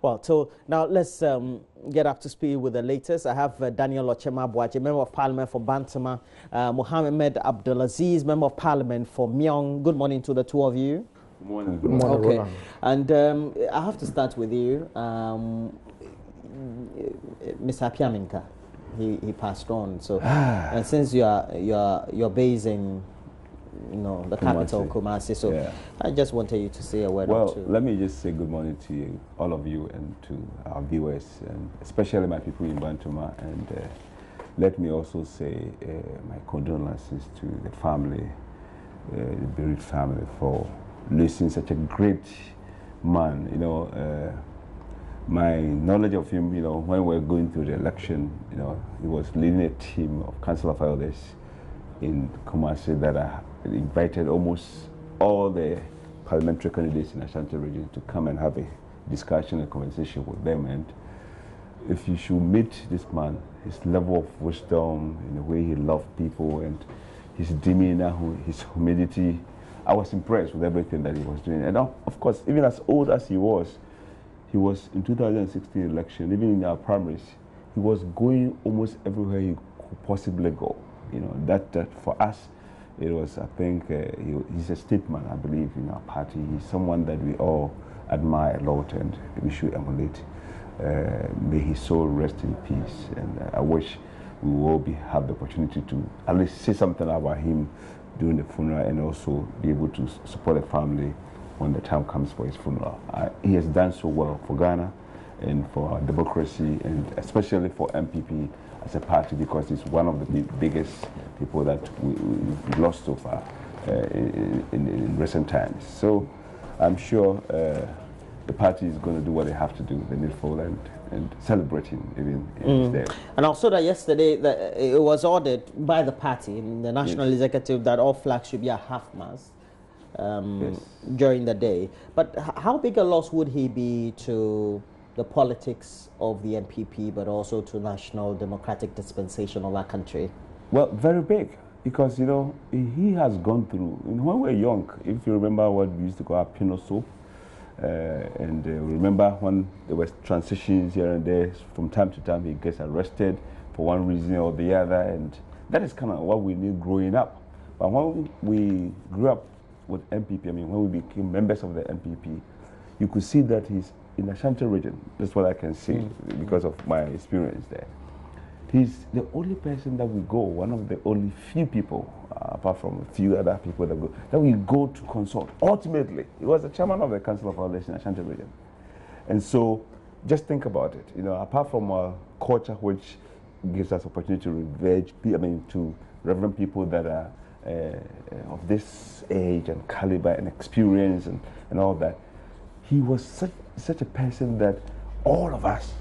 Well, so now let's get up to speed with the latest. I have Daniel Ochema Boache, Member of Parliament for Bantama, Mohammed Abdulaziz, Member of Parliament for Myong. Good morning to the two of you. Good morning. Good morning, okay. Roland. And I have to start with you. Mr. Appiah Menka, he passed on. So, and since you're based in, the capital, Kumasi, so yeah. I just wanted you to say a word or two. Well, let me just say good morning to you, all of you, and to our viewers, and especially my people in Bantama. And let me also say my condolences to the family, the bereaved family, for losing such a great man. My knowledge of him, when we were going through the election, he was leading a team of council of elders in Kumasi that invited almost all the parliamentary candidates in the Ashanti region to come and have a discussion and conversation with them. And if you should meet this man, his level of wisdom, in the way he loved people, and his demeanor, his humility, I was impressed with everything that he was doing. And of course, even as old as he was in 2016 election, even in our primaries, he was going almost everywhere he could possibly go. That for us, it was, I think, he's a statesman, I believe, in our party. He's someone that we all admire a lot and we should emulate. May his soul rest in peace. And I wish we will have the opportunity to at least say something about him during the funeral, and also be able to support the family when the time comes for his funeral. He has done so well for Ghana and for our democracy, and especially for MPP as a party, because it's one of the biggest people that we lost so far in recent times. So I'm sure the party is going to do what they have to do, the needful, and celebrate him even in his day. And also that yesterday it was ordered by the party in the National Executive that all flags should be at half-mast during the day. But how big a loss would he be to the politics of the NPP, but also to national democratic dispensation of our country? Well, very big, because he has gone through. When we were young, if you remember what we used to call Pino soap, and remember when there was transitions here and there, from time to time he gets arrested for one reason or the other, and that is kind of what we knew growing up. But when we grew up with MPP, when we became members of the MPP, you could see that he's in the Ashanti region. That's what I can see because of my experience there. He's the only person that we go, one of the only few people, apart from a few other people that we go to consult. Ultimately, he was the chairman of the Council of Elders in the Ashanti region. And so, just think about it. Apart from our culture, which gives us opportunity to reverend people that are of this age and caliber and experience and all that, he was such a person that all of us,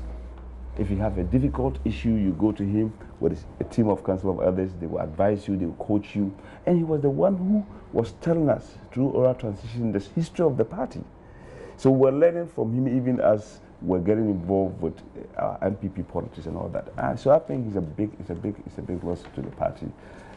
if you have a difficult issue, you go to him with a team of council of elders. They will advise you, they will coach you. And he was the one who was telling us through oral transition the history of the party. So we're learning from him even as we're getting involved with MPP politics and all that. So I think it's a big loss to the party.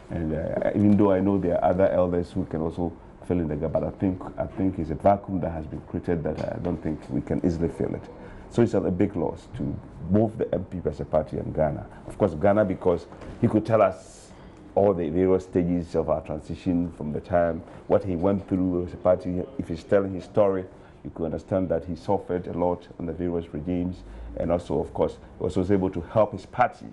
And even though I know there are other elders who can also fill in the gap, but I think it's a vacuum that has been created that I don't think we can easily fill it. So it's a big loss to both the MPP as a party and Ghana. Of course, Ghana, because he could tell us all the various stages of our transition from the time, what he went through as a party. If he's telling his story, you could understand that he suffered a lot on the various regimes, and also, of course, was able to help his party.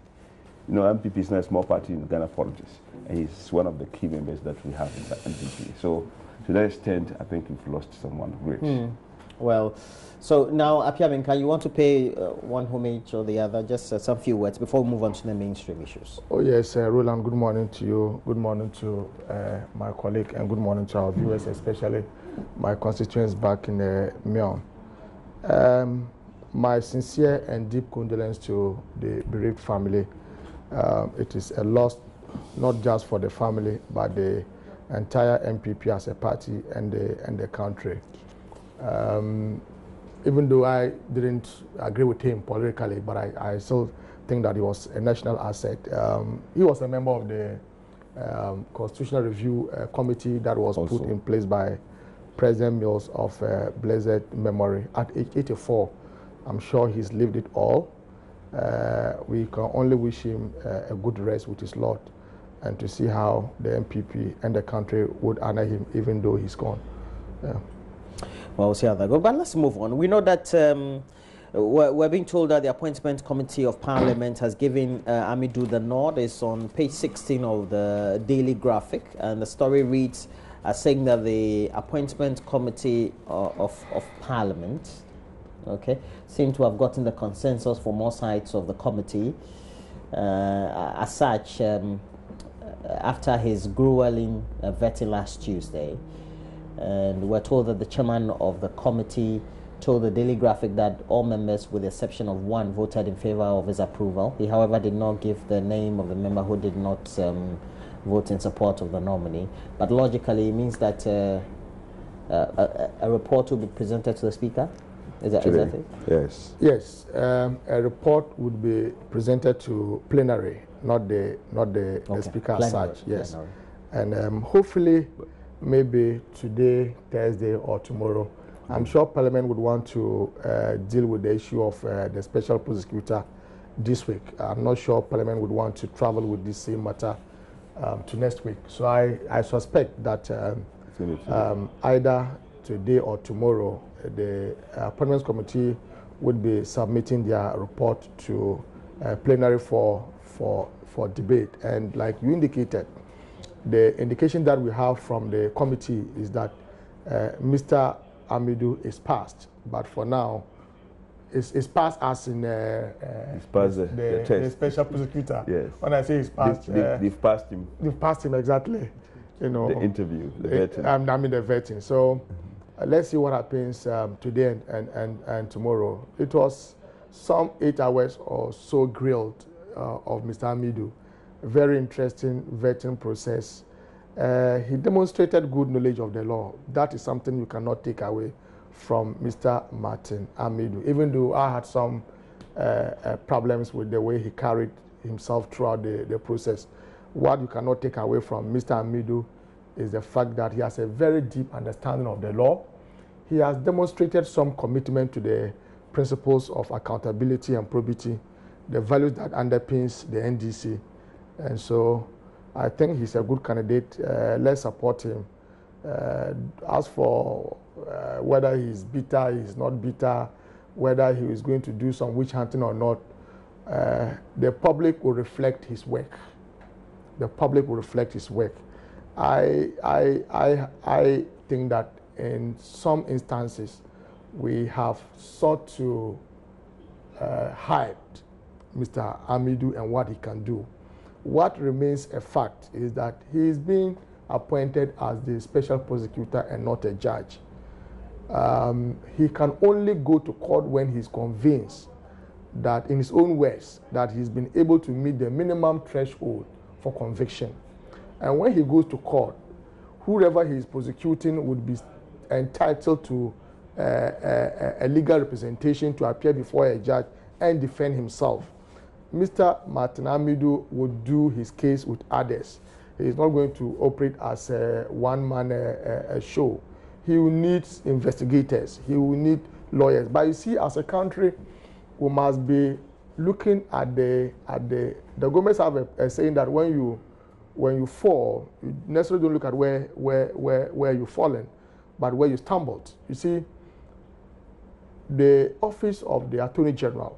MPP is not a small party in Ghana politics, and he's one of the key members that we have in the MPP. So to that extent, I think we've lost someone great. Well, so now, Appiah Menka, you want to pay one homage or the other, just some few words before we move on to the mainstream issues. Oh yes, Roland, good morning to you, good morning to my colleague, and good morning to our viewers, especially my constituents back in Myong. My sincere and deep condolence to the bereaved family. It is a loss not just for the family, but the entire MPP as a party and the country. Even though I didn't agree with him politically, but I still think that he was a national asset. He was a member of the Constitutional Review Committee that was put in place by President Mills of blessed memory at age 84. I'm sure he's lived it all. We can only wish him a good rest with his Lord, and to see how the MPP and the country would honor him even though he's gone. Yeah. Well, we'll see how that goes. But let's move on. We know that we're being told that the Appointment Committee of Parliament has given Amidou the nod. It's on page 16 of the Daily Graphic, and the story reads as saying that the Appointment Committee of Parliament, okay, seem to have gotten the consensus from all sides of the committee. As such, after his grueling vetting last Tuesday, and we're told that the chairman of the committee told the Daily Graphic that all members, with the exception of one, voted in favor of his approval. He, however, did not give the name of the member who did not vote in support of the nominee. But logically, it means that a report will be presented to the Speaker. Is that it? Yes. Yes. A report would be presented to plenary, not the Speaker as such. Yes. Plenary. And hopefully, maybe today, Thursday, or tomorrow, I'm sure Parliament would want to deal with the issue of the special prosecutor this week. I'm not sure Parliament would want to travel with this same matter to next week. So I suspect that either today or tomorrow, the Appointments Committee would be submitting their report to plenary for debate. And like you indicated, the indication that we have from the committee is that Mr. Amidou is passed, but for now, it's passed as in the special prosecutor. Yes. When I say it's passed, they've passed him. They've passed him, exactly. You know, the interview, the vetting. I mean the vetting. So let's see what happens today and tomorrow. It was some 8 hours or so grilled of Mr. Amidou. Very interesting vetting process. He demonstrated good knowledge of the law. That is something you cannot take away from Mr. Martin Amidou, even though I had some problems with the way he carried himself throughout the process. What you cannot take away from Mr. Amidou is the fact that he has a very deep understanding of the law. He has demonstrated some commitment to the principles of accountability and probity, the values that underpins the NDC. And so I think he's a good candidate. Let's support him. As for whether he's bitter, he's not bitter, whether he is going to do some witch hunting or not, the public will reflect his work. The public will reflect his work. I think that in some instances we have sought to hype Mr. Amidou and what he can do. What remains a fact is that he is being appointed as the special prosecutor and not a judge. He can only go to court when he's convinced that, in his own words, that he's been able to meet the minimum threshold for conviction. And when he goes to court, whoever he is prosecuting would be entitled to a legal representation to appear before a judge and defend himself. Mr. Martin Amidou would do his case with others. He is not going to operate as a one-man show. He will need investigators. He will need lawyers. But you see, as a country, we must be looking at the governments have a saying that when you fall, you necessarily don't look at where you've fallen, but where you stumbled. You see, the office of the Attorney General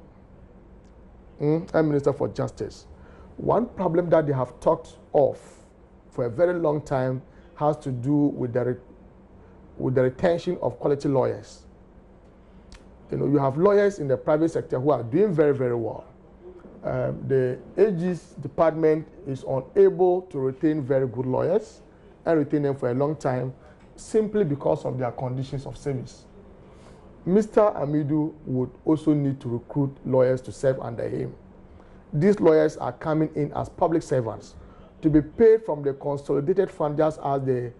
and Minister for Justice, one problem that they have talked of for a very long time has to do with the retention of quality lawyers. You know, you have lawyers in the private sector who are doing very, very well. The AG's department is unable to retain very good lawyers and retain them for a long time simply because of their conditions of service. Mr. Amidou would also need to recruit lawyers to serve under him. These lawyers are coming in as public servants to be paid from the consolidated fund, just as the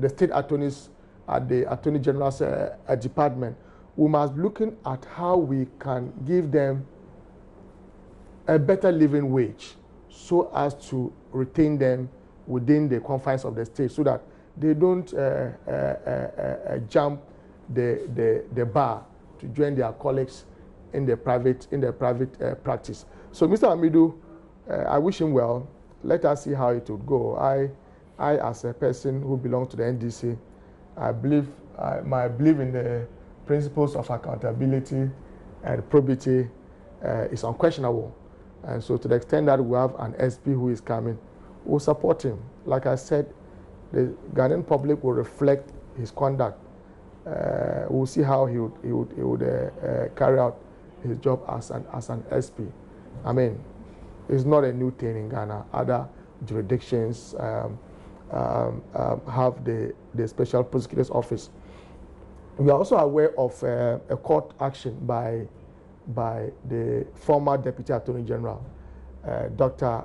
state attorneys at the Attorney General's department. We must be looking at how we can give them a better living wage so as to retain them within the confines of the state so that they don't jump the bar to join their colleagues in the private practice. So Mr. Amidu, I wish him well. Let us see how it would go. I as a person who belongs to the NDC, I believe my belief in the principles of accountability and probity is unquestionable. And so to the extent that we have an SP who is coming, we'll support him. Like I said, the Ghanaian public will reflect his conduct. We'll see how he would carry out his job as an SP. I mean, it's not a new thing in Ghana. Other jurisdictions have the Special Prosecutor's Office. We are also aware of a court action by the former Deputy Attorney General, Dr.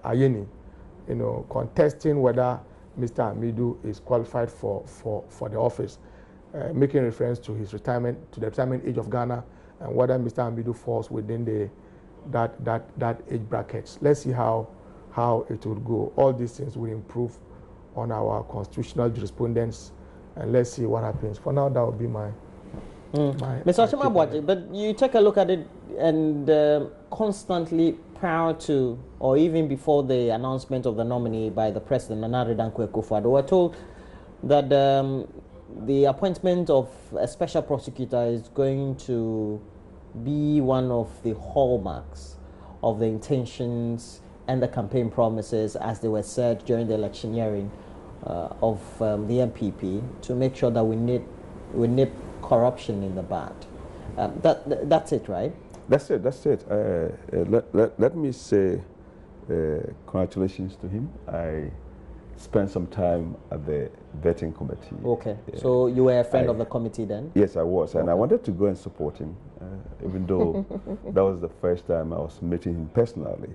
Ayeni, contesting whether Mr. Amidu is qualified for the office, making reference to his retirement, to the retirement age of Ghana, and whether Mr. Amidu falls within that age brackets. Let's see how it would go. All these things will improve on our constitutional jurisprudence, and let's see what happens. For now, that will be my Mr. Achimabwaji, but you take a look at it, and constantly prior to or even before the announcement of the nominee by the President, Nana Dankwa Akufo-Addo, we're told that the appointment of a special prosecutor is going to be one of the hallmarks of the intentions and the campaign promises, as they were said during the electioneering of the MPP, to make sure that we nip corruption in the bud. That's it, right? That's it. Let me say congratulations to him. I spent some time at the vetting committee. Okay. So you were a friend of the committee then? Yes, I was. Okay. And I wanted to go and support him, even though that was the first time I was meeting him personally,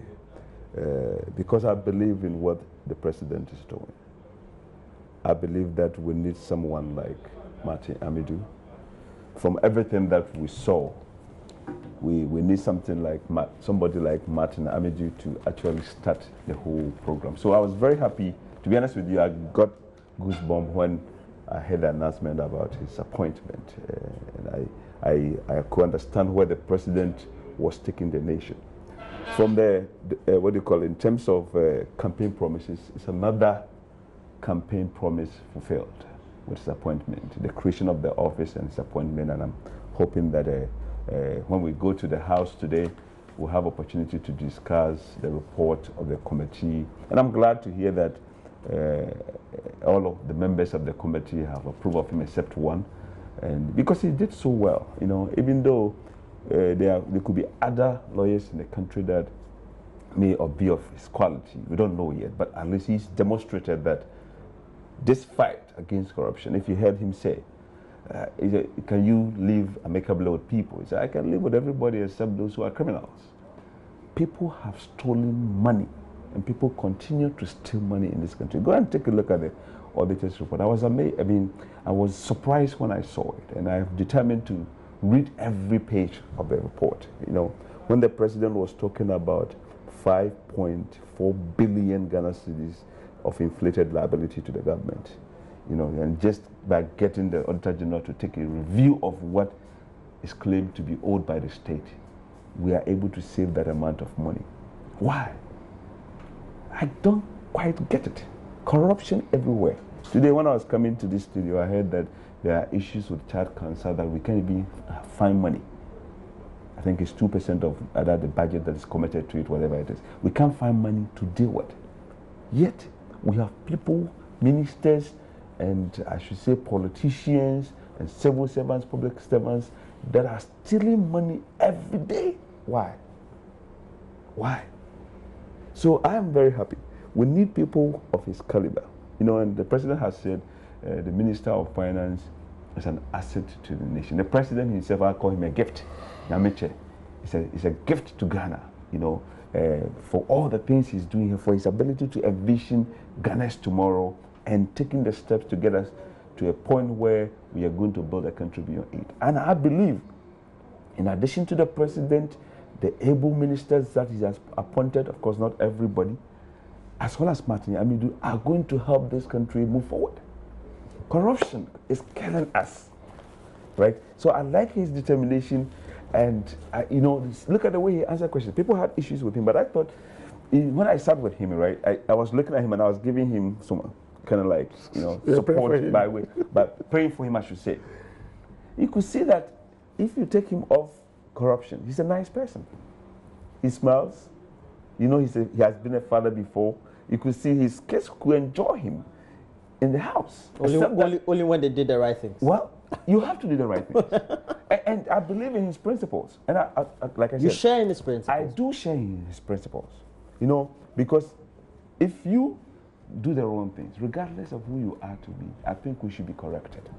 because I believe in what the president is doing. I believe that we need someone like Martin Amidu. From everything that we saw, we need somebody like Martin Amidu to actually start the whole program. So I was very happy. To be honest with you, I got goosebumps when I heard the announcement about his appointment. And I could understand where the president was taking the nation. From the in terms of campaign promises, it's another campaign promise fulfilled with his appointment, the creation of the office and his appointment. And I'm hoping that when we go to the House today, we'll have opportunity to discuss the report of the committee. And I'm glad to hear that all of the members of the committee have approved of him except one, and because he did so well. Even though there could be other lawyers in the country that may or be of his quality, we don't know yet, but at least he's demonstrated that this fight against corruption, if you heard him say, can you live amicably with people? He said, I can live with everybody except those who are criminals. People have stolen money, and people continue to steal money in this country. Go and take a look at the auditor's report. I was amazed. I was surprised when I saw it, and I'm determined to read every page of the report. When the president was talking about 5.4 billion Ghana cedis of inflated liability to the government, and just by getting the Auditor General to take a review of what is claimed to be owed by the state, we are able to save that amount of money. Why? I don't quite get it. Corruption everywhere. Today when I was coming to this studio, I heard that there are issues with child cancer that we can't even find money. I think it's 2% of either the budget that is committed to it, whatever it is. We can't find money to deal with. Yet, we have people, ministers, and I should say politicians and civil servants, public servants, that are stealing money every day. Why? Why? So I am very happy. We need people of his caliber. And the president has said the Minister of Finance is an asset to the nation. The president himself, I call him a gift. It's a gift to Ghana, for all the things he's doing here, for his ability to envision Ghana's tomorrow and taking the steps to get us to a point where we are going to build a country beyond it. And I believe, in addition to the president, the able ministers that he has appointed, of course not everybody, as well as Martin Amidu, are going to help this country move forward. Corruption is killing us. right? So I like his determination, and you know, look at the way he answered questions. People had issues with him, but I thought when I sat with him, right, I was looking at him and I was giving him some kind of like, you know, support by praying for him, I should say. You could see that if you take him off corruption, he's a nice person. He smiles. You know, he has been a father before. You could see his kids could enjoy him in the house. Only when they did the right things. Well, you have to do the right things. and I believe in his principles. And like I said, you share in his principles. I do share in his principles. You know, because if you do the wrong things, regardless of who you are to be, I think we should be corrected.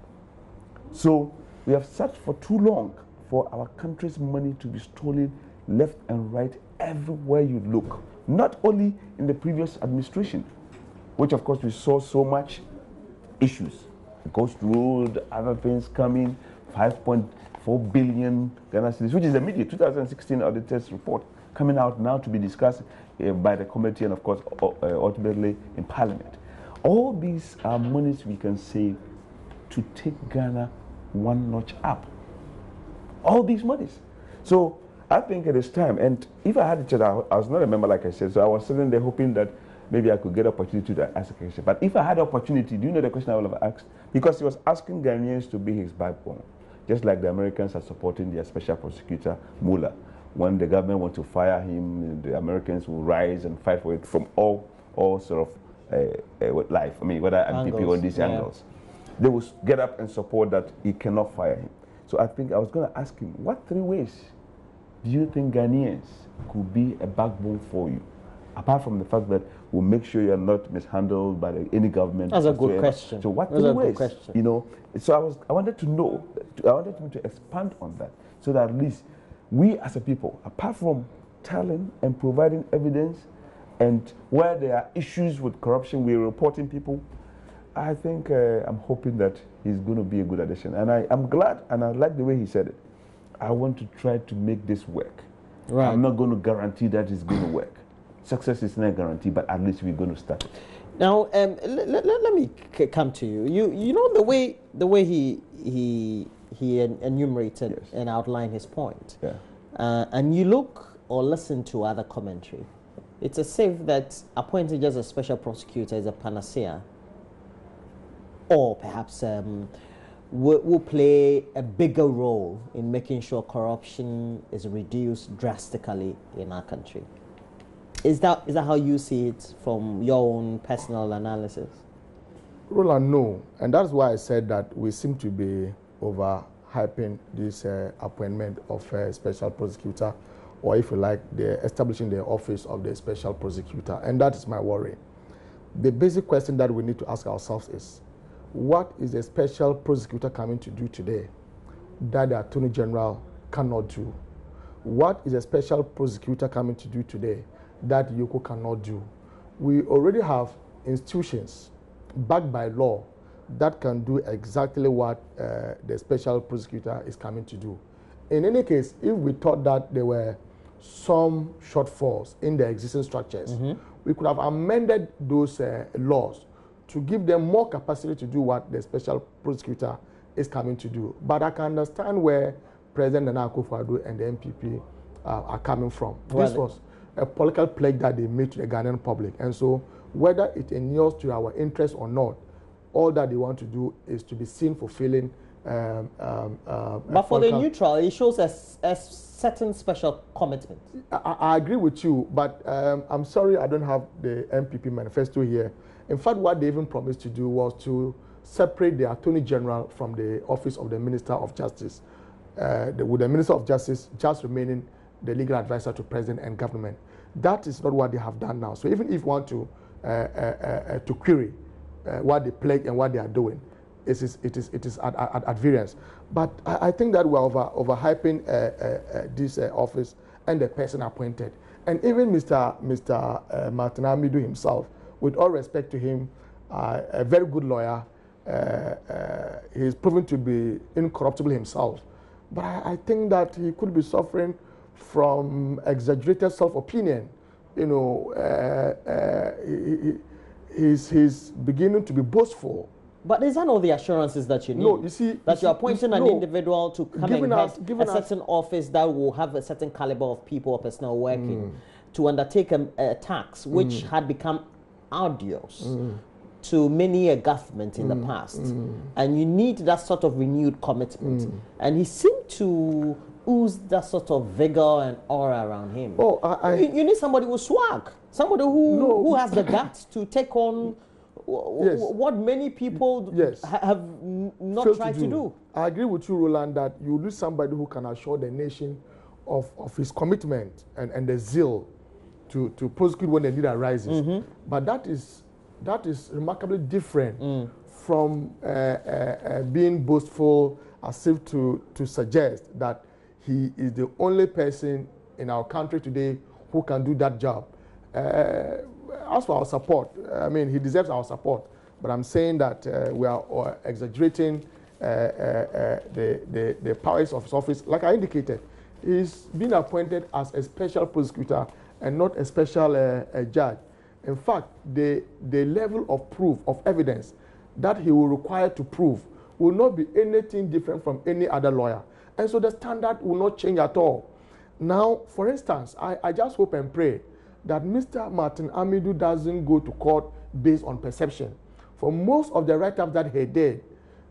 So we have searched for too long for our country's money to be stolen left and right everywhere you look. Not only in the previous administration, which of course we saw so much issues. Ghost Road, other things coming, 5.4 billion Ghana cedis, which is the immediate 2016 auditors report coming out now to be discussed by the committee and of course ultimately in Parliament. All these are monies we can save to take Ghana one notch up. All these monies. So I think it is time, and if I had a chance, I was not a member like I said, so I was sitting there hoping that maybe I could get opportunity to ask a question. But if I had opportunity, do you know the question I would have asked? Because he was asking Ghanaians to be his backbone, just like the Americans are supporting their special prosecutor, Mueller. When the government wants to fire him, the Americans will rise and fight for it from all sort of life. I mean, whether MPP or these angles. They will get up and support that he cannot fire him. So I think I was going to ask him, what 3 ways do you think Ghanaians could be a backbone for you? Apart from the fact that we'll make sure you're not mishandled by any government. That's a good question. So what 3 ways? You know, so I wanted to know, I wanted him to expand on that, so that at least we as a people, apart from telling and providing evidence, and where there are issues with corruption, we're reporting people. I think I'm hoping that he's going to be a good addition. And I'm glad, and I like the way he said it. I want to try to make this work. Right. I'm not going to guarantee that it's going to work. Success is not a guarantee, but at least we're going to start it. Now, let me come to you. You know the way he enumerated and outlined his point. Yeah. And you look or listen to other commentary. It's as if that appointing just a special prosecutor is a panacea, or perhaps will play a bigger role in making sure corruption is reduced drastically in our country. Is that how you see it from your own personal analysis? Roland, no. And that's why I said that we seem to be overhyping this appointment of a special prosecutor, or if you like, establishing the office of the special prosecutor. And that is my worry. The basic question that we need to ask ourselves is, what is the special prosecutor coming to do today that the Attorney General cannot do? What is a special prosecutor coming to do today that Yoko cannot do? We already have institutions backed by law that can do exactly what the special prosecutor is coming to do. In any case, if we thought that there were some shortfalls in the existing structures, we could have amended those laws to give them more capacity to do what the special prosecutor is coming to do. But I can understand where President Nana Akufo-Addo and the MPP are coming from. This was a political pledge that they made to the Ghanaian public. And so whether it inures to our interest or not, all that they want to do is to be seen fulfilling. But for the neutral, it shows a certain special commitment. I agree with you, but I'm sorry I don't have the MPP manifesto here. In fact, what they even promised to do was to separate the Attorney General from the office of the Minister of Justice, with the Minister of Justice just remaining the legal advisor to President and government. That is not what they have done now. So even if you want to query what they pledge and what they are doing, it is at variance. But I think that we're overhyping this office and the person appointed. And even Mr. Martin Amidu himself, with all respect to him, a very good lawyer, he's proven to be incorruptible himself. But I think that he could be suffering from exaggerated self-opinion. You know, he's beginning to be boastful But is that all the assurances that you need? No, you see, that you're appointing an individual to come and head a certain office that will have a certain caliber of people or personnel working to undertake a tax which had become arduous to many a government in the past, and you need that sort of renewed commitment. And he seemed to ooze that sort of vigor and aura around him. Oh, you need somebody with swag, somebody who has the guts to take on what many people have not tried to do. I agree with you, Roland, that you need somebody who can assure the nation of his commitment and the zeal to prosecute when the need arises. But that is remarkably different from being boastful, as if to suggest that he is the only person in our country today who can do that job. As for our support, I mean, he deserves our support, but I'm saying that we are exaggerating the powers of his office. Like I indicated, he's been appointed as a special prosecutor and not a special judge. In fact, the level of proof, of evidence that he will require to prove will not be anything different from any other lawyer. And so the standard will not change at all. Now, for instance, I just hope and pray that Mr. Martin Amidu doesn't go to court based on perception. For most of the write-ups that he did,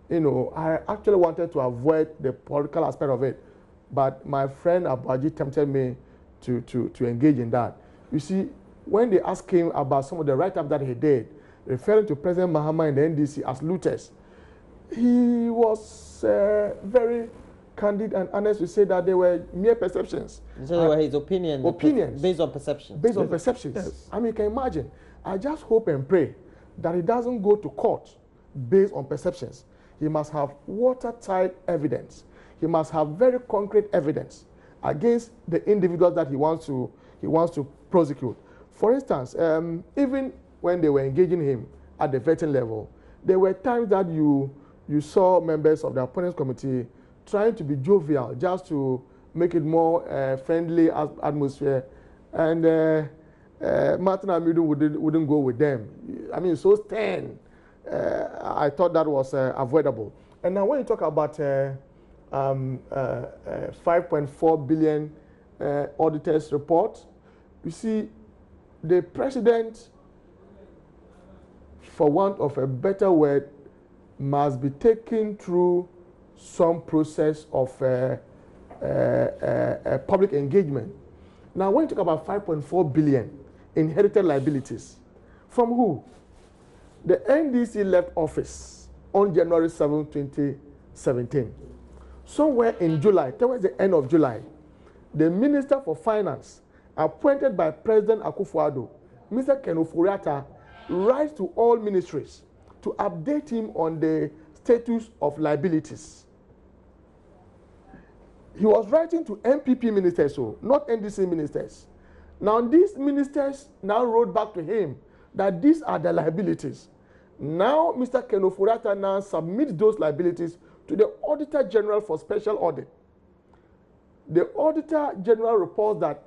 you know, I actually wanted to avoid the political aspect of it, but my friend Abaji tempted me to engage in that. You see, when they asked him about some of the write-ups that he did, referring to President Mahama and the NDC as looters, he was very candid and honest to say that they were mere perceptions. So they were his opinions based on perceptions. Based on perceptions. Yes. I mean, you can imagine. I just hope and pray that he doesn't go to court based on perceptions. He must have watertight evidence. He must have very concrete evidence against the individuals that he wants to prosecute. For instance, even when they were engaging him at the vetting level, there were times that you saw members of the appointments committee trying to be jovial just to make it more friendly atmosphere, and Martin Amidu wouldn't go with them. I mean, so stern. I thought that was avoidable. And now when you talk about 5.4 billion auditors report, you see, the president, for want of a better word, must be taken through some process of public engagement. Now, when you talk about 5.4 billion inherited liabilities, from who? The NDC left office on January 7, 2017. Somewhere in July, towards the end of July, the Minister for Finance, appointed by President Akufo-Addo, Mr. Ken Ofori-Atta, writes to all ministries to update him on the status of liabilities. He was writing to MPP ministers, so not NDC ministers. Now these ministers now wrote back to him that these are the liabilities. Now Mr. Ken Ofori-Atta now submits those liabilities to the Auditor General for special audit. The Auditor General reports that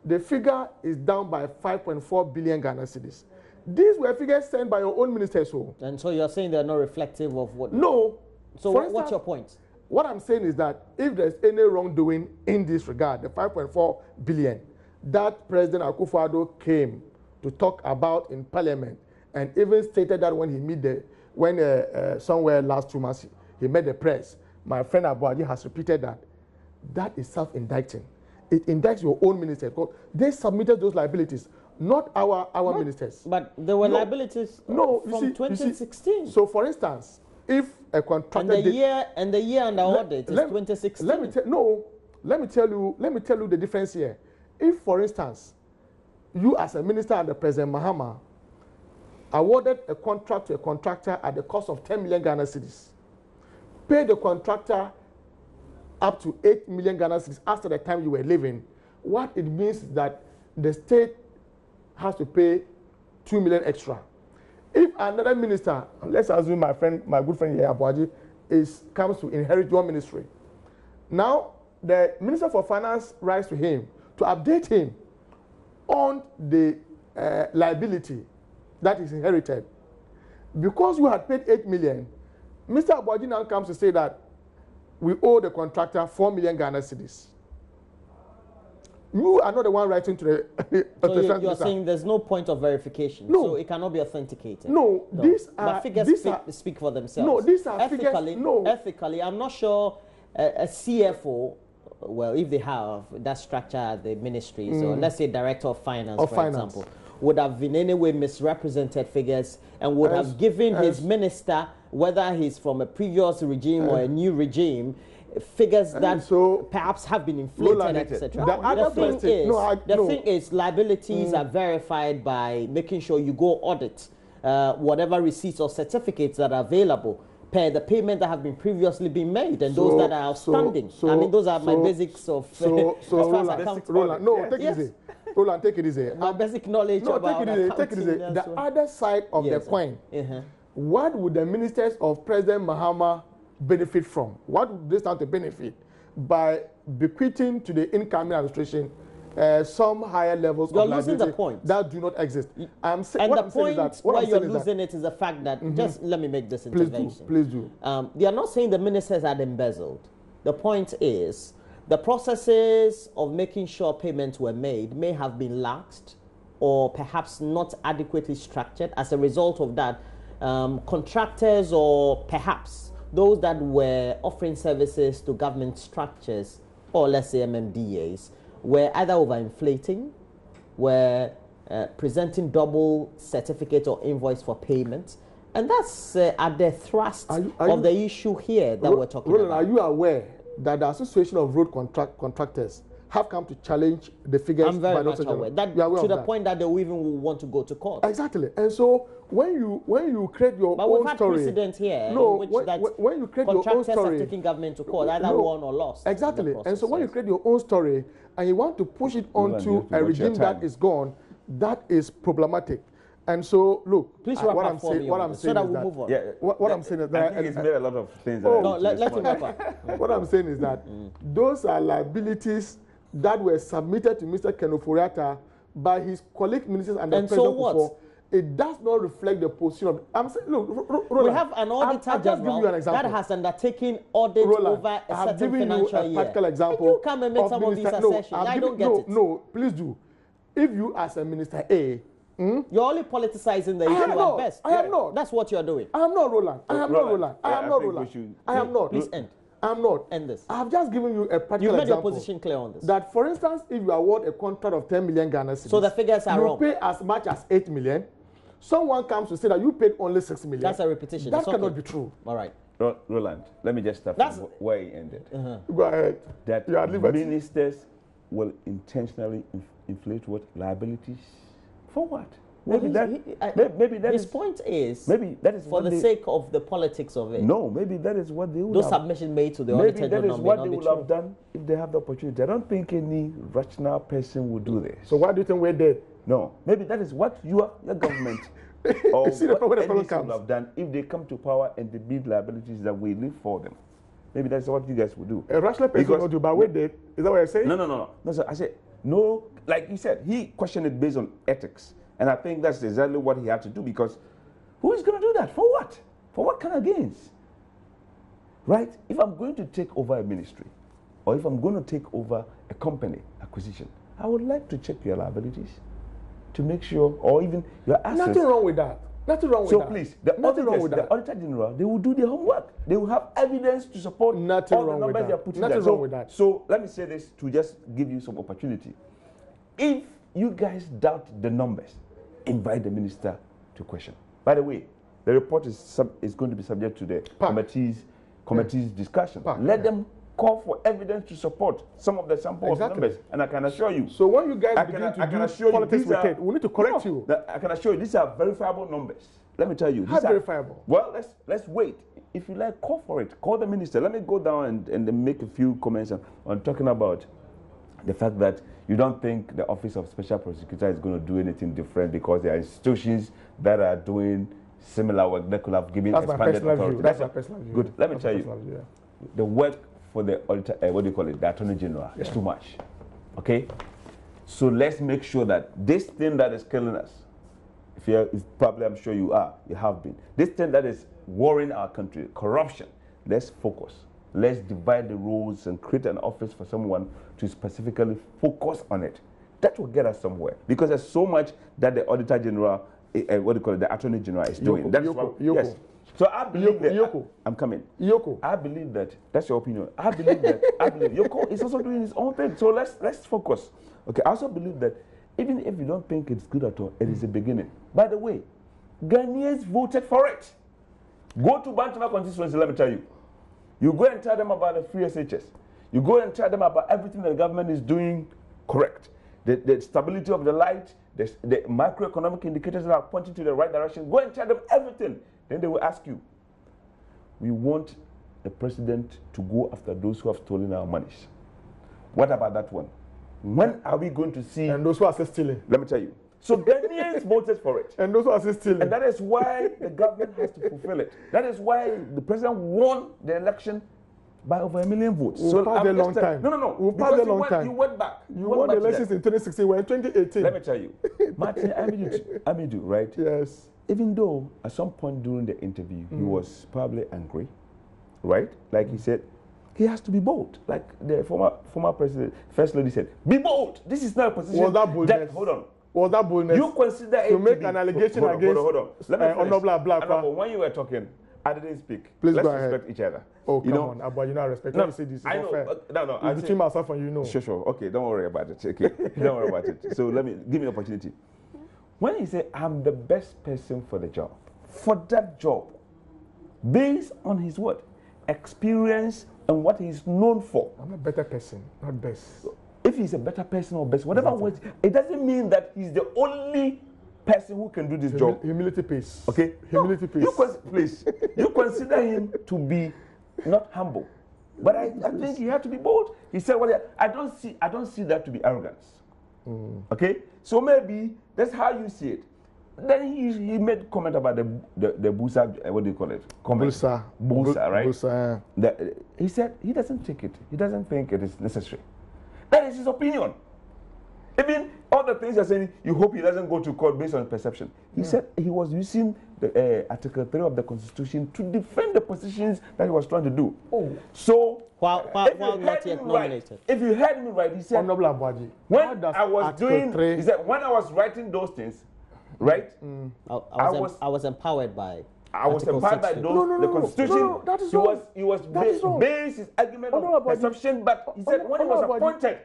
the figure is down by 5.4 billion Ghana cedis. These were figures sent by your own ministers. And so you're saying they're not reflective of what? No. So what's your point? What I'm saying is that if there's any wrongdoing in this regard, the 5.4 billion that President Akufo-Addo came to talk about in Parliament, and even stated that when he somewhere last 2 months he met the press, my friend Abuaji has repeated that is self-indicting. It indicts your own ministers because they submitted those liabilities, not our ministers. But there were liabilities from 2016. So, for instance, if a contractor and the year under audit is 2016. Let me tell you the difference here. If, for instance, you as a minister under President Mahama awarded a contract to a contractor at the cost of 10 million Ghana cedis, pay the contractor up to 8 million Ghana cedis after the time you were leaving, what it means is that the state has to pay 2 million extra. If another minister, let's assume my good friend here, Abuaji, comes to inherit your ministry. Now, the Minister for Finance writes to him to update him on the liability that is inherited. Because you had paid 8 million, Mr. Aboagye now comes to say that we owe the contractor 4 million Ghana cedis. You are not the one writing to the so you're saying there's no point of verification, no. So it cannot be authenticated. No, these are but figures speak for themselves. No, these are ethically, figures. No, ethically, I'm not sure a CFO, well, if they have that structure at the ministry, so let's say director of finance, example, would have in any way misrepresented figures and would have given his minister, whether he's from a previous regime or a new regime, figures that so perhaps have been inflated, etc. The thing is, liabilities are verified by making sure you go audit whatever receipts or certificates that are available per the payment that have been previously been made and those that are outstanding. I mean, those are my basics of Roland, no, take it easy. Roland, take it easy. My basic knowledge about take it easy. The other side of the coin, what would the ministers of President Mahama benefit from? What would they stand to benefit by bequeathing to the incoming administration some higher levels of liability that do not exist? And the point where you're losing it is the fact that, just let me make this intervention. Please do. They are not saying the ministers had embezzled. The point is, the processes of making sure payments were made may have been laxed or perhaps not adequately structured. As a result of that, contractors or perhaps those that were offering services to government structures, or let's say MMDAs, were either overinflating, were presenting double certificate or invoice for payment. And that's at the thrust of the issue here that we're talking about. Are you aware that the Association of Road Contractors have come to challenge the figures? I'm very much aware. To the point that they even want to go to court. Exactly. And so when you create your own story... But we've had precedent here when you create your own story... Contractors have taken government to court, either won or lost. Exactly. And so when you create your own story and you want to push it onto a regime that is gone, that is problematic. And so, look, what I'm saying is that he's made a lot of things. Let him wrap up. What I'm saying is that those are liabilities that were submitted to Mr. Ken Ofori-Atta by his colleague ministers and the president before. It does not reflect the position of. I'm saying, look, Roland, we have an auditor general that has undertaken audit over a certain financial year. Practical example. You come and make some of these assertions. I don't get it. No, please do. If you, as a Minister A, you're only politicizing the issue at best. I am not. That's what you're doing. I am not, Roland. I am not, Roland. I am not, Roland. I am not. Please end. I am not. End this. I have just given you a practical example. You've made your position clear on this. That, for instance, if you award a contract of 10 million Ghana cedis, so the figures are wrong. You pay as much as 8 million. Someone comes to say that you paid only 6 million. That's a repetition. That cannot be true. All right. Roland, let me just start from where he ended. Go ahead. That ministers will intentionally inflate what? Liabilities? For what? Maybe his point is maybe that is for the sake of the politics of it. No, maybe that is what they would those submissions made to the auditor. Maybe that is what they would have done if they have the opportunity. I don't think any rational person would do this. So why do you think we're dead? No, maybe that is what your government or what NDC would have done if they come to power and they build liabilities that we live for them. Maybe that's what you guys would do. A rational person would do, but we're dead. Is that what you're saying? No, sir, I said no. Like he said, he questioned it based on ethics. And I think that's exactly what he had to do, because who is going to do that? For what? For what kind of gains? Right? If I'm going to take over a ministry, or if I'm going to take over a company acquisition, I would like to check your liabilities to make sure, or even your assets. Nothing wrong with that. Nothing wrong with that. So please, the Auditor General, they will do their homework. They will have evidence to support all the numbers they are putting there. Nothing wrong with that. So let me say this to just give you some opportunity. If you guys doubt the numbers, invite the minister to question. By the way, the report is going to be subject to the committee's discussion. Let them call for evidence to support some of the sample of numbers, and I can assure you. So when you guys begin to do politics with it, we need to correct you. I can assure you these are verifiable numbers. Let me tell you. How verifiable? Well, let's wait. If you like, call for it. Call the minister. Let me go down and make a few comments on talking about the fact that you don't think the Office of Special Prosecutor is going to do anything different because there are institutions that are doing similar work that could have given expanded authority. That's my personal view. Good. Let me tell you, the work for the auditor, what do you call it, the Attorney General is too much. Okay? So let's make sure that this thing that is killing us, Probably I'm sure you have been. This thing that is worrying our country, corruption. Let's focus. Let's divide the roles and create an office for someone to specifically focus on it. That will get us somewhere, because there's so much that the Auditor General, the Attorney General is doing. Yes. So I believe that I'm coming. I believe that that's your opinion. I believe Yoko is also doing his own thing. So let's focus. Okay. I also believe that even if you don't think it's good at all, it is a beginning. By the way, Ghanaians voted for it. Go to Bantama constituency. Let me tell you. You go and tell them about the free SHS. You go and tell them about everything that the government is doing correct. The stability of the light, the macroeconomic indicators that are pointing to the right direction. Go and tell them everything. Then they will ask you, we want the president to go after those who have stolen our monies. What about that one? When are we going to see... And those who are still stealing. Let me tell you. So Ghanaians voted for it. And those who are still stealing. And that is why the government has to fulfill it. That is why the president won the election by over 1 million votes. We'll pass a long time. No. We'll pass a long time. You went back. You won the elections in 2016. We're in 2018. Let me tell you. Martin Amidu, right? Yes. Even though at some point during the interview, he was probably angry, right? Like he said, he has to be bold. Like the former president, First Lady said, be bold. This is not a position. Was that boldness? Hold on. Was that boldness? You consider it to make an allegation against hold on. Let me Honorable Black. When you were talking, I didn't speak. Please Let's go ahead. respect each other. Oh, come on, Abba, you know respect. Let me say this. It's not fair. No. It's between myself and you know. Sure. Okay, don't worry about it. Okay, don't worry about it. So give me an opportunity. When he said, I'm the best person for the job, for that job, based on his what? Experience and what he's known for. I'm a better person, not best. If he's a better person or best, whatever words, it doesn't mean that he's the only person who can do this job. Humility pays. Okay? Humility pays. Please, you consider him to be not humble. But I think he had to be bold. He said, well, I don't see that to be arrogance. Okay? So maybe that's how you see it. Then he made comment about the Busa, what do you call it? Busa, right? Busa. He said he doesn't take it. He doesn't think it is necessary. That is his opinion. Even all the things you're saying, you hope he doesn't go to court based on perception. He said he was using the Article 3 of the Constitution to defend the positions that he was trying to do. Oh. So, while not yet nominated. If you heard me right, he said, Honorable Abuaji, when I was writing those things, right? I was empowered by. I was empowered by those. The Constitution. No, that is wrong. He was based his argument on perception, but he said when he was appointed.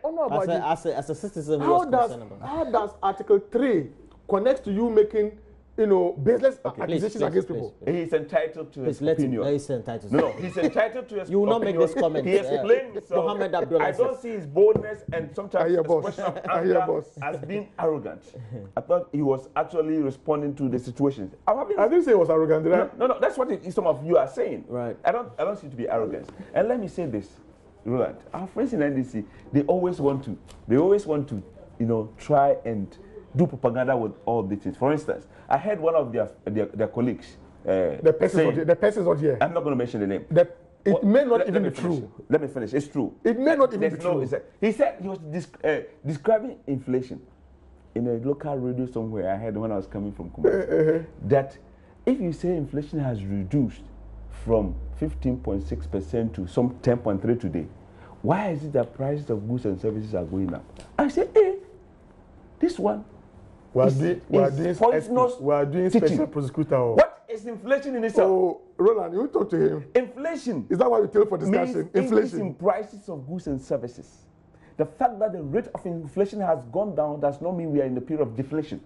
As a citizen, how does Article 3 connect to you making baseless accusations against people? He's entitled to his opinion. He's entitled. No, he's entitled to his opinion. You will not make this comment. He explained himself. Mohammed Abdullah I don't see his boldness and sometimes expression of anger as being arrogant. I thought he was actually responding to the situation. I didn't say he was arrogant, did I? No, that's what some of you are saying. Right. I don't see it to be arrogance. And let me say this, Roland. Our friends in NDC, they always want to, try and do propaganda with all these things. For instance, I heard one of their colleagues. The person's not here. I'm not going to mention the name. It may not even be true. Let me finish. It's true. It may not even be true. He said he was describing inflation in a local radio somewhere. I heard when I was coming from Kumasi that if you say inflation has reduced from 15.6% to some 10.3 today, why is it that prices of goods and services are going up? I said, this one. We are doing special prosecutor. What is inflation in itself? Oh, Roland, you talk to him. Inflation. Is that what you tell for discussion? Inflation in prices of goods and services. The fact that the rate of inflation has gone down does not mean we are in the period of deflation.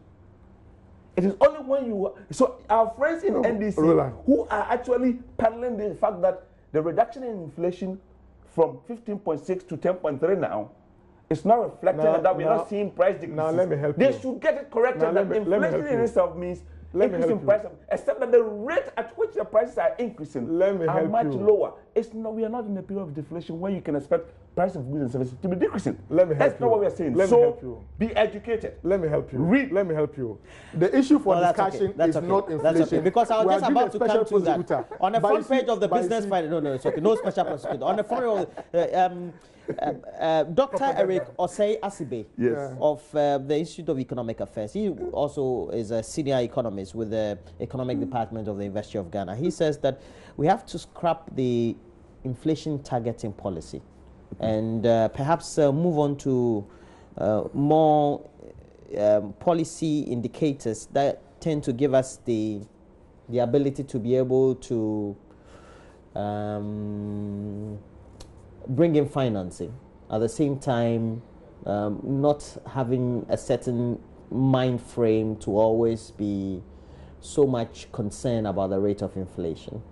It is only when you... So our friends in NDC Roland, who are actually peddling the fact that the reduction in inflation from 15.6 to 10.3 now, it's not reflecting that we're not seeing price decreases. Now let me help you. They should get it corrected that inflation in itself means increasing price, except that the rate at which the prices are increasing are much lower. We are not in a period of deflation where you can expect price of goods and services to be decreasing. Let me help That's not what we are saying. Let me help you. Be educated. Let me help you. Read. Let me help you. The issue for discussion is not inflation. That's okay. Because I was just about to come to that. On the front page of the Business Friday, no, it's okay. No special prosecutor. On the front of Dr. Eric Osei Asibe of the Institute of Economic Affairs. He also is a senior economist with the Economic Department of the University of Ghana. He says that we have to scrap the inflation targeting policy and perhaps move on to more policy indicators that tend to give us the ability to be able to bring in financing at the same time, not having a certain mind frame to always be so much concerned about the rate of inflation.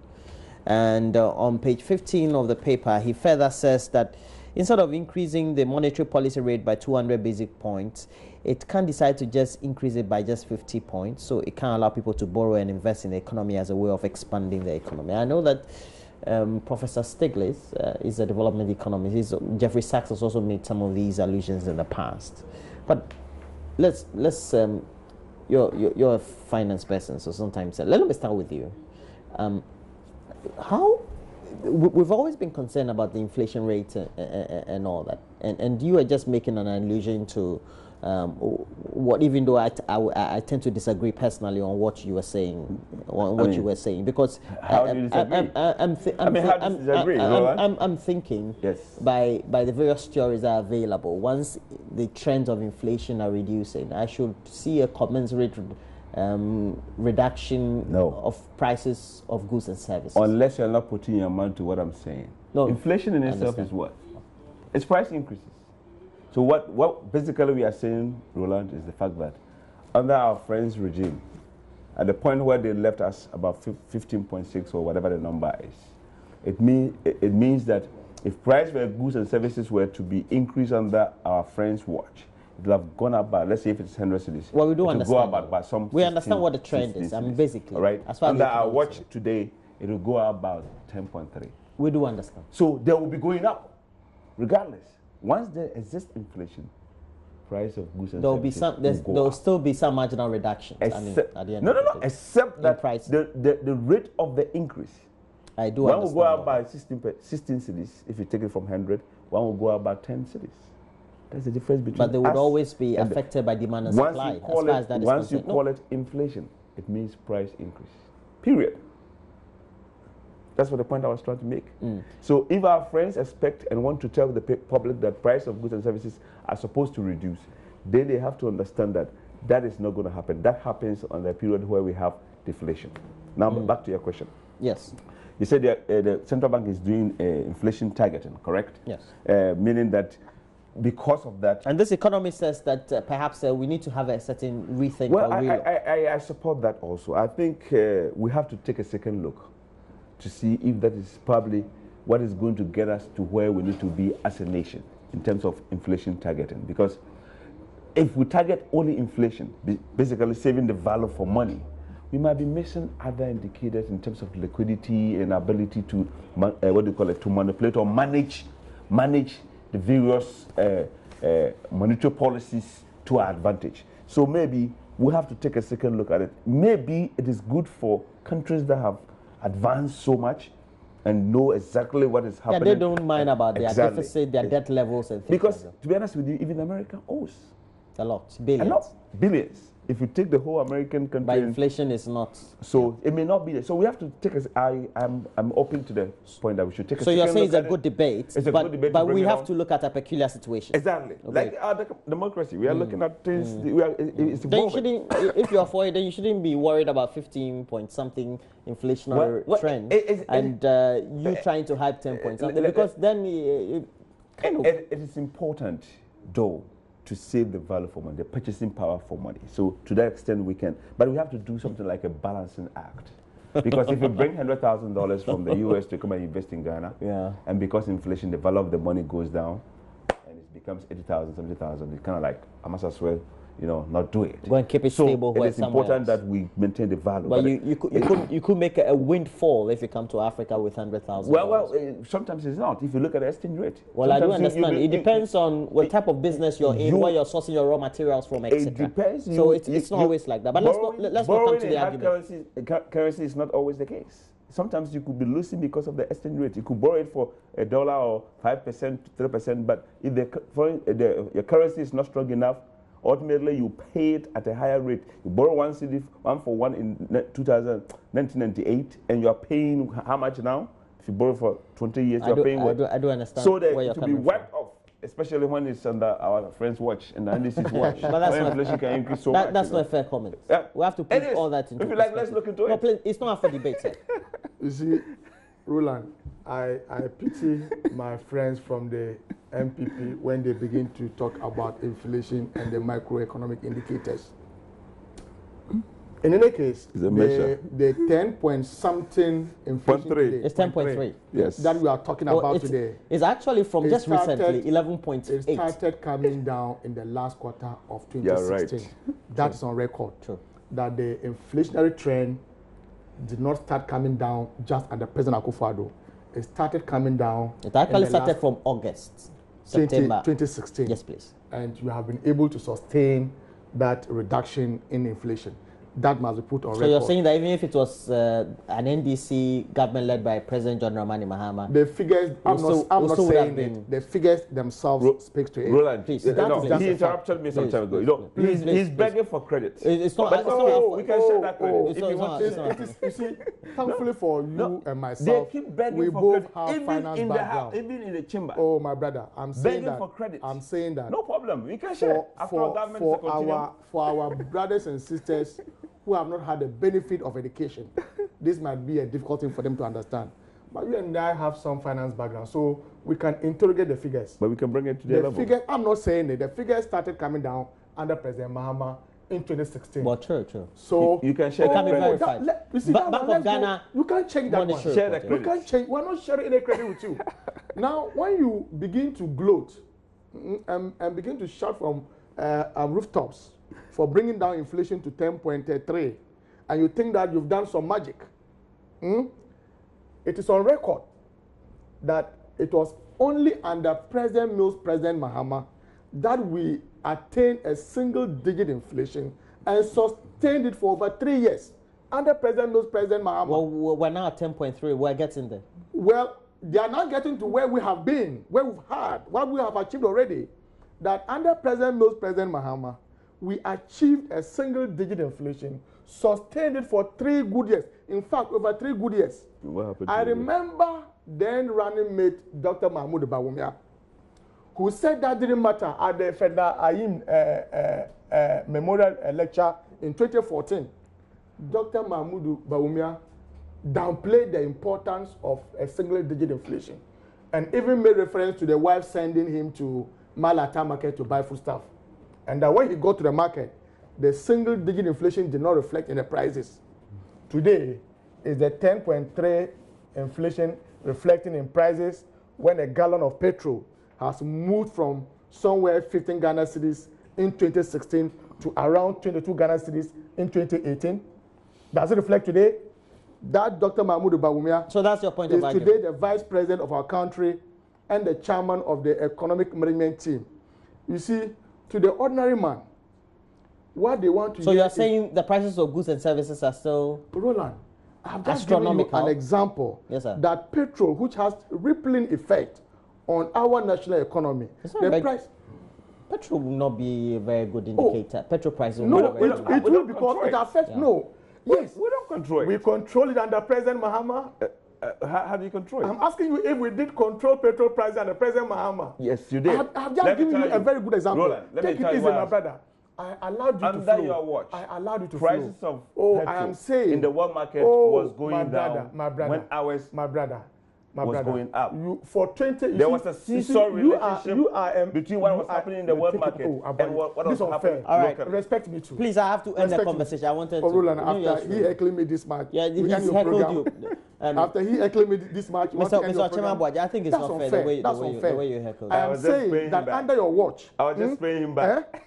And on page 15 of the paper, he further says that instead of increasing the monetary policy rate by 200 basic points, it can decide to just increase it by just 50 points. So it can allow people to borrow and invest in the economy as a way of expanding the economy. I know that Professor Stiglitz is a development economist. Jeffrey Sachs has also made some of these allusions in the past. But let's you're a finance person, so sometimes let me start with you. How we've always been concerned about the inflation rate and all that, and you are just making an allusion to what, even though I tend to disagree personally on what you were saying, you were saying, because how do you disagree? I'm thinking by the various theories that are available, once the trends of inflation are reducing, I should see a commensurate reduction of prices of goods and services. Unless you're not putting your mind to what I'm saying. No, inflation in itself is what? It's price increases. So what basically we are saying, Roland, is the fact that under our friends' regime, at the point where they left us about 15.6 or whatever the number is, it means that if price for goods and services were to be increased under our friends' watch, it will have gone up by, let's say if it's 100 cities. Well, we do understand. Go up by some. We understand what the trend is. I mean, basically. Right. As far under our watch today, it will go up about 10.3. We do understand. So they will be going up, regardless. Once there exists inflation, price of goods and services there will still be some marginal reduction. Except, at the end except that the rate of the increase. I do one understand. Will go up by 16 cities if you take it from 100. One will go up by 10 cities. That's the difference between. But they would always be affected by demand and supply. Once you call it inflation, it means price increase. Period. That's what the point I was trying to make. So if our friends expect and want to tell the public that price of goods and services are supposed to reduce, then they have to understand that that is not going to happen. That happens on the period where we have deflation. Now back to your question. Yes. You said the central bank is doing inflation targeting, correct? Yes. Meaning that because of that. And this economist says that perhaps we need to have a certain rethink. Well, I support that also. I think we have to take a second look to see if that is probably what is going to get us to where we need to be as a nation in terms of inflation targeting. Because if we target only inflation, basically saving the value for money, we might be missing other indicators in terms of liquidity and ability to, to manipulate or manage the various monetary policies to our advantage. So maybe we have to take a second look at it. Maybe it is good for countries that have advanced so much and know exactly what is happening. Yeah, they don't mind about their deficit, their debt levels and things. Because, to be honest with you, even America owes. A lot. Billions. A lot. Billions. If you take the whole American country. But inflation is not. So it may not be there. So we have to take I'm open to the point that we should take a second look. So you're saying it's a good debate. It's a good debate. But we have to look at a peculiar situation. Exactly. Okay. Like our democracy. We are looking at things. It's then if you are for it, then you shouldn't be worried about 15 point something inflationary trend and you trying to hype 10 point something, because then it is important, though, to save the value for money, the purchasing power for money. So to that extent we can, but we have to do something like a balancing act. Because if you bring $100,000 from the US to come and invest in Ghana, and because inflation, the value of the money goes down, and it becomes 80,000, 70,000, it's kind of like, I must as well not do it. Go and keep it stable. So it is important that we maintain the value. But you could make a windfall if you come to Africa with $100,000. Well, sometimes it's not. If you look at the exchange rate. Well, I do understand. It depends on what type of business you're in, where you're sourcing your raw materials from, etc. It depends. So it's not always like that. But let's not come to the argument. Currency is not always the case. Sometimes you could be losing because of the exchange rate. You could borrow it for $1 or 5%, 3%, but if your currency is not strong enough, ultimately you pay it at a higher rate. You borrow one for one in 1998, and you are paying how much now? If you borrow for 20 years, you are paying what? I do understand. So that it will be wiped off, especially when it's under our friend's watch and the NDC's watch. But that's inflation can increase so much. That's not a fair comment. We have to put all that into perspective. Let's look into it. No, please, it's not up for debate, sir. You see, Roland, I pity my friends from the MPP when they begin to talk about inflation and the macroeconomic indicators. In any case, the 10 point something inflation today, it's 10.3. Yes. That we are talking about today. It's actually from just recently 11.8. It started coming down in the last quarter of 2016. Right. That's on record. True. That the inflationary trend did not start coming down just under President Akufo-Addo. It started coming down. It actually started from August, September 2016. Yes, please. And you have been able to sustain that reduction in inflation. That must be put on record. So you're saying that even if it was an NDC government led by President John Dramani Mahama, the figures, I'm not saying it. The figures themselves speaks to it. Roland, please. He interrupted me some time ago. He's begging for credit. It's not. We can share that credit if you want. You see, thankfully for you and myself, they keep begging we for both credit. have finance background. Even in the chamber. Oh, my brother, I'm saying that. For credit. I'm saying that. No problem. We can share. For our brothers and sisters who have not had the benefit of education, this might be a difficult thing for them to understand. But you and I have some finance background, so we can interrogate the figures. But we can bring it to their level. Figures, I'm not saying it. The figures started coming down under President Mahama in 2016. But true. So you can share can be verified. Bank of Ghana, you can't check that one. Share the credit. You can't change. We're not sharing any credit with you. Now, when you begin to gloat and begin to shout from rooftops for bringing down inflation to 10.3, and you think that you've done some magic, it is on record that it was only under President Mills, President Mahama, that we attained a single-digit inflation and sustained it for over 3 years. Under President Mills, President Mahama. Well, we're now at 10.3. We're getting there. Well, they are now getting to where we have been, where we've had, what we have achieved already. That under President Mills, President Mahama, we achieved a single-digit inflation, sustained it for 3 good years. In fact, over 3 good years. What happened I remember then running mate Dr. Mahmoud Bawumia, who said that didn't matter at the Federal Ayim Memorial Lecture in 2014. Dr. Mahmoud Bawumia downplayed the importance of a single-digit inflation and even made reference to the wife sending him to Malata market to buy foodstuff. And that when he got to the market, the single-digit inflation did not reflect in the prices. Today is the 10.3 inflation reflecting in prices when a gallon of petrol has moved from somewhere 15 Ghana cedis in 2016 to around 22 Ghana cedis in 2018. Does it reflect today? That Dr. Mahmoud Bawumia so that's your point of argument. Is today the vice president of our country and the chairman of the economic management team. You see, to the ordinary man, what they want to so you're saying the prices of goods and services are still Roland, I have just given you an example that petrol, which has rippling effect on our national economy, the price. Petrol will not be a very good indicator. Petrol prices will not be very good. It will because it affects. No. Yes. We don't control it. We control it under President Mahama. How do you control it? I'm asking you if we did control petrol prices under President Mahama. Yes, you did. I have just given you a very good example. Roland, Take it easy, my brother. I allowed you to flow. Under your watch, I allowed you to prices flow. of petrol I am saying in the world market was going down when ours was going up. For 20 there was a seesaw relationship between what was happening in the world market and what was happening locally. Respect me too. Please, I have to end the conversation. I wanted to. Roland, after he heckled me this much, yeah, he heckled you. After he heckled me this much, Mr. Chairman, I think it's not fair the way you heckled. I am saying that under your watch, I was just paying him back.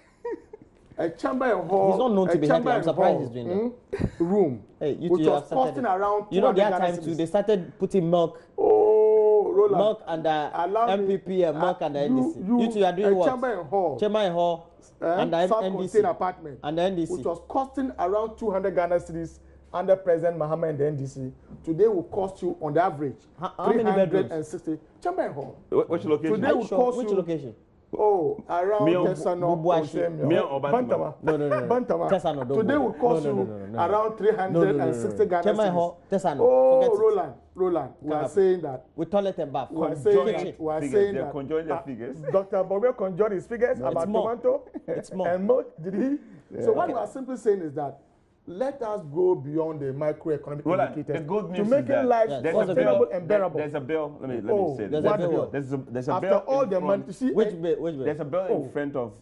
a chamber and hall. He's not known to be happy. I'm surprised he's doing that. Room. Hey, which was costing around. You know, the other time too, they started putting milk. Oh, Roland. Milk under MPP and milk under NDC. You two are doing what? Chamber and hall. Chamber and hall. Under NDC. Apartment. Under NDC. Which was costing around 200 Ghana cedis under President Mahama and the NDC. Today will cost you on the average how many bedrooms? 360. Chamber and hall. Which location? Today will cost which you. location? Oh, around Tesano. Bantama. No. Bantama. Tesano, today will cost you around 360 Ghana cedis. Tesano. Oh, Roland. We are saying that. With toilet and bath. We are saying that. Conjoin the figures. Dr. Bobby conjoined his figures about tomato and milk. Did he? Yeah. So what we are simply saying is that let us go beyond the microeconomic indicators to make it life sustainable and bearable. There's a bill. Let me say this. There's a After bill. all the money, which bill? There's a bill in front of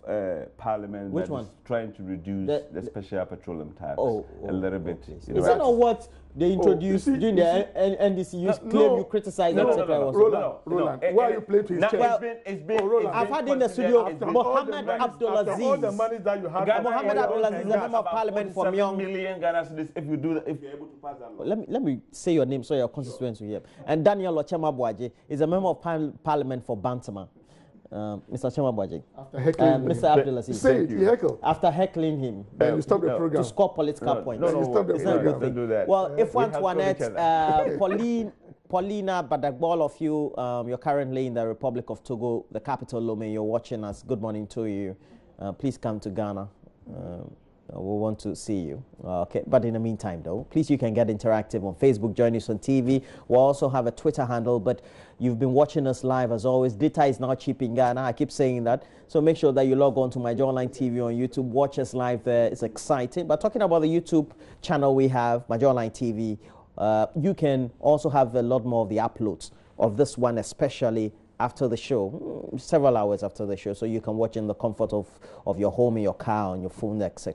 Parliament which one? Is trying to reduce the special petroleum tax a little bit. Okay. Is that not what they introduced during the NDC? You claim you criticized etc. Roland, why are you playing to his chest? It's been. I've had in the studio Mohammed Abdulaziz. All the money that you have. Mohammed Abdulaziz is a member of Parliament for Myong. Million Ghana cedis if you do that, if you're able to pass that law. Let me say your name so your constituents will hear. And Daniel Ochema Boaje is a member of Parliament for Bantama. Mr. Ochema Boaje. After heckling Mr. Abdulaziz. Say it, you heckle. After heckling him. And you stop the program. To score political points. You stop the program. Don't do that. Well, if Antoinette, Paulina Badag, all of you, you're currently in the Republic of Togo, the capital Lomé, you're watching us. Good morning to you. Please come to Ghana. We want to see you. Okay, but in the meantime, though, please you can get interactive on Facebook, JoyNews on TV. We'll also have a Twitter handle, but you've been watching us live as always. Data is not cheap in Ghana. I keep saying that. So make sure that you log on to my Online TV on YouTube. Watch us live there. It's exciting. But talking about the YouTube channel we have, my Online TV, you can also have a lot more of the uploads of this one, especially after the show, several hours after the show, so you can watch in the comfort of your home, in your car, on your phone, etc.